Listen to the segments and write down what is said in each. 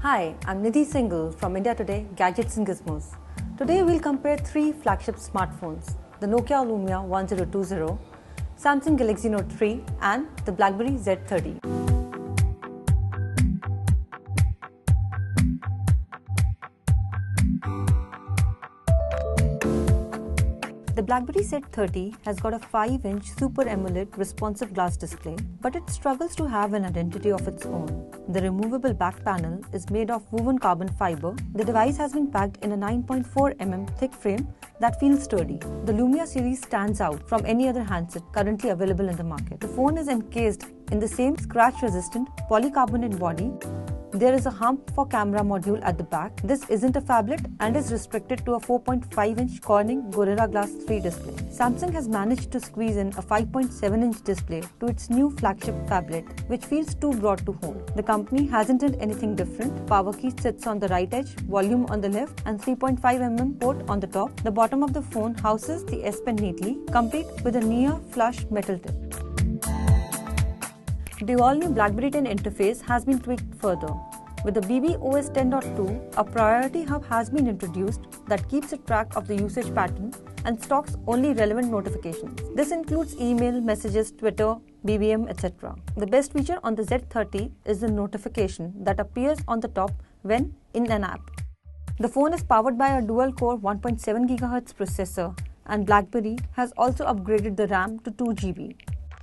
Hi, I'm Nidhi Singal from India Today, Gadgets and Gizmos. Today we'll compare three flagship smartphones, the Nokia Lumia 1020, Samsung Galaxy Note 3 and the BlackBerry Z30. The BlackBerry Z30 has got a 5-inch Super AMOLED responsive glass display, but it struggles to have an identity of its own. The removable back panel is made of woven carbon fiber. The device has been packed in a 9.4 mm thick frame that feels sturdy. The Lumia series stands out from any other handset currently available in the market. The phone is encased in the same scratch-resistant polycarbonate body. There is a hump for camera module at the back. This isn't a phablet and is restricted to a 4.5-inch Corning Gorilla Glass 3 display. Samsung has managed to squeeze in a 5.7-inch display to its new flagship phablet, which feels too broad to hold. The company hasn't done anything different. Power key sits on the right edge, volume on the left, and 3.5 mm port on the top. The bottom of the phone houses the S Pen neatly, complete with a near flush metal tip. The all-new BlackBerry 10 interface has been tweaked further. With the BBOS 10.2, a priority hub has been introduced that keeps a track of the usage pattern and stocks only relevant notifications. This includes email, messages, Twitter, BBM, etc. The best feature on the Z30 is the notification that appears on the top when in an app. The phone is powered by a dual-core 1.7 GHz processor, and BlackBerry has also upgraded the RAM to 2 GB.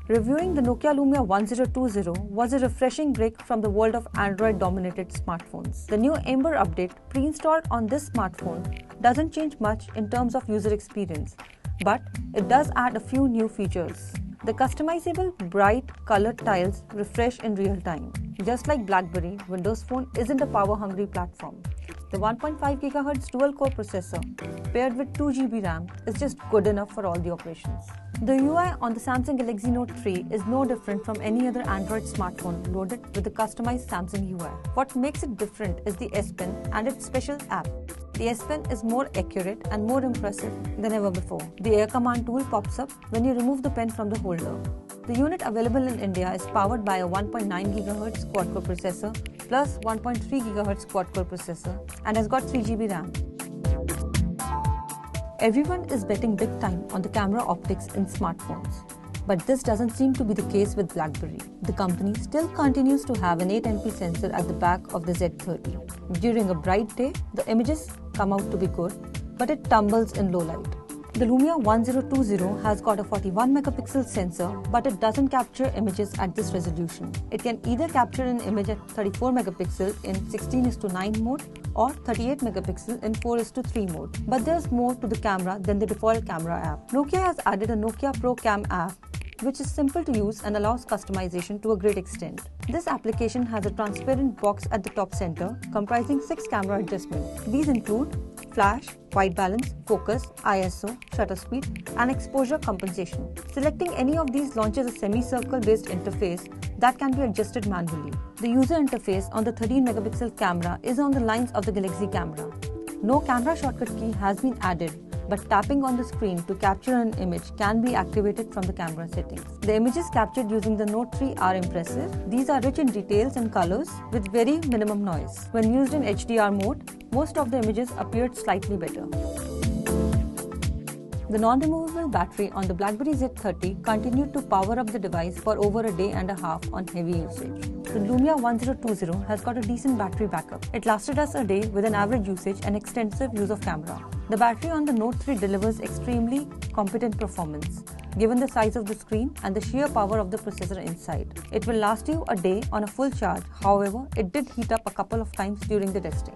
Reviewing the Nokia Lumia 1020 was a refreshing break from the world of Android-dominated smartphones. The new Ember update pre-installed on this smartphone doesn't change much in terms of user experience, but it does add a few new features. The customizable bright colored tiles refresh in real time. Just like BlackBerry, Windows Phone isn't a power-hungry platform. The 1.5 GHz dual-core processor paired with 2 GB RAM is just good enough for all the operations. The UI on the Samsung Galaxy Note 3 is no different from any other Android smartphone loaded with the customized Samsung UI. What makes it different is the S Pen and its special app. The S Pen is more accurate and more impressive than ever before. The Air Command tool pops up when you remove the pen from the holder. The unit available in India is powered by a 1.9 GHz quad-core processor plus 1.3 GHz quad-core processor and has got 3 GB RAM. Everyone is betting big time on the camera optics in smartphones. But this doesn't seem to be the case with BlackBerry. The company still continues to have an 8MP sensor at the back of the Z30. During a bright day, the images come out to be good, but it tumbles in low light. The Lumia 1020 has got a 41 megapixel sensor, but it doesn't capture images at this resolution. It can either capture an image at 34 megapixel in 16:9 mode or 38 megapixel in 4:3 mode. But there's more to the camera than the default camera app. Nokia has added a Nokia Pro Cam app, which is simple to use and allows customization to a great extent. This application has a transparent box at the top center comprising 6 camera adjustments. These include flash, white balance, focus, ISO, shutter speed, and exposure compensation. Selecting any of these launches a semicircle based interface that can be adjusted manually. The user interface on the 13 megapixel camera is on the lines of the Galaxy camera. No camera shortcut key has been added, but tapping on the screen to capture an image can be activated from the camera settings. The images captured using the Note 3 are impressive. These are rich in details and colors with very minimum noise. When used in HDR mode, most of the images appeared slightly better. The non-removable battery on the BlackBerry Z30 continued to power up the device for over a day and a half on heavy usage. The Lumia 1020 has got a decent battery backup. It lasted us a day with an average usage and extensive use of camera. The battery on the Note 3 delivers extremely competent performance, given the size of the screen and the sheer power of the processor inside. It will last you a day on a full charge, however, it did heat up a couple of times during the testing.